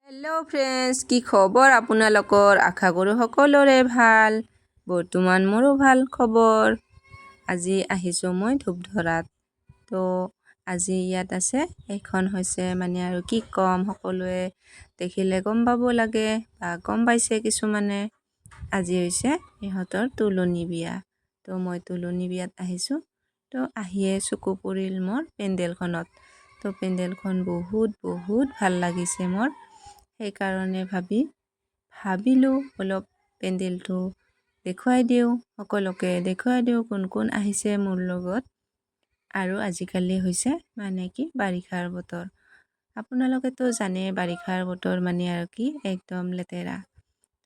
Hello' friends, কি খবৰ আপোনালোকৰ? আশা কৰোঁ সকলোৰে ভাল। বৰ্তমান মোৰো ভাল খবৰ। আজি আহিছোঁ মই ধূপধৰাত। তো আজি ইয়াত আছে, এইখন হৈছে মানে আৰু কি ক'ম, সকলোৱে দেখিলে গম পাব লাগে বা গম পাইছে কিছুমানে। আজি হৈছে ইহঁতৰ তোলনি বিয়া। তো মই তোলনি বিয়াত আহিছোঁ। তো আহিয়ে চকু পৰিল মোৰ পেণ্ডেলখনত। তো পেণ্ডেলখন বহুত ভাল লাগিছে মোৰ। সেইকাৰণে ভাবিলোঁ অলপ পেণ্ডেলটো দেখুৱাই দিওঁ, সকলোকে দেখুৱাই দিওঁ কোন কোন আহিছে মোৰ লগত। আৰু আজিকালি হৈছে মানে কি বাৰিষাৰ বতৰ। আপোনালোকেতো জানে বাৰিষাৰ বতৰ মানে আৰু কি একদম লেতেৰা।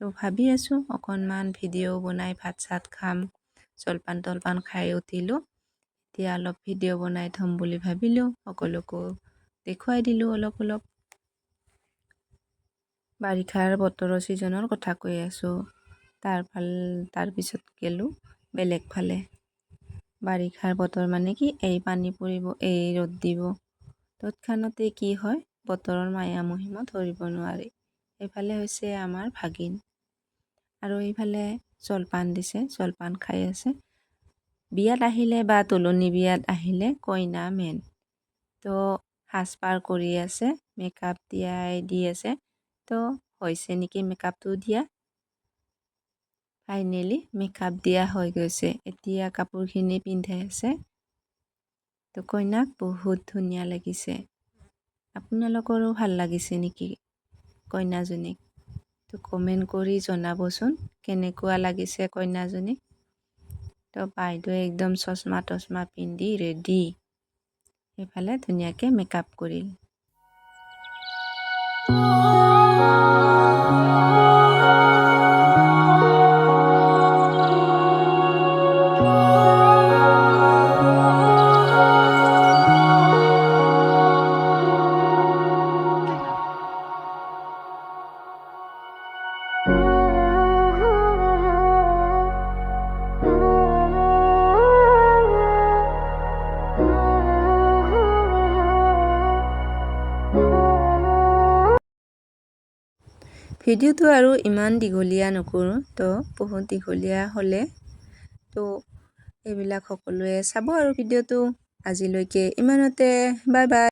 তো ভাবি আছোঁ অকণমান ভিডিঅ' বনাই ভাত চাত খাম, জলপান খাই উঠিলোঁ। এতিয়া অলপ ভিডিঅ' বনাই থ'ম বুলি ভাবিলোঁ, সকলোকো দেখুৱাই দিলোঁ অলপ। বাৰিষাৰ বতৰৰ ছিজনৰ কথা কৈ আছোঁ। তাৰপিছত গ'লোঁ বেলেগ ফালে। বাৰিষাৰ বতৰ মানে কি এই পানী পৰিব, এই ৰ'দ দিব, তৎক্ষণাতে কি হয় বতৰৰ মায়া মহিমা ধৰিব নোৱাৰি। এইফালে হৈছে আমাৰ ভাগিন আৰু এইফালে জলপান দিছে, জলপান খাই আছে। বিয়াত আহিলে বা তোলনি বিয়াত আহিলে কইনা মেইন। তো সাজপাৰ কৰি আছে, মেকআপ দি আছে। তো হৈছে নেকি মেকআপটো দিয়া। ফাইনেলি মেকআপ দিয়া হৈ গৈছে। এতিয়া কাপোৰখিনি পিন্ধাই আছে। তো কইনাক বহুত ধুনীয়া লাগিছে। আপোনালোকৰো ভাল লাগিছে নেকি কইনাজনীক? তো কমেণ্ট কৰি জনাবচোন কেনেকুৱা লাগিছে কইনাজনীক। তো বাইদেৱে একদম চশমা তচমা পিন্ধি ৰেডি। সেইফালে ধুনীয়াকৈ মেকআপ কৰিল। ভিডিঅ'টো আৰু ইমান দীঘলীয়া নকৰোঁ, তো বহুত দীঘলীয়া হ'লে তো এইবিলাক সকলোৱে চাব আৰু ভিডিঅ'টো। আজিলৈকে ইমানতে, বাই বাই।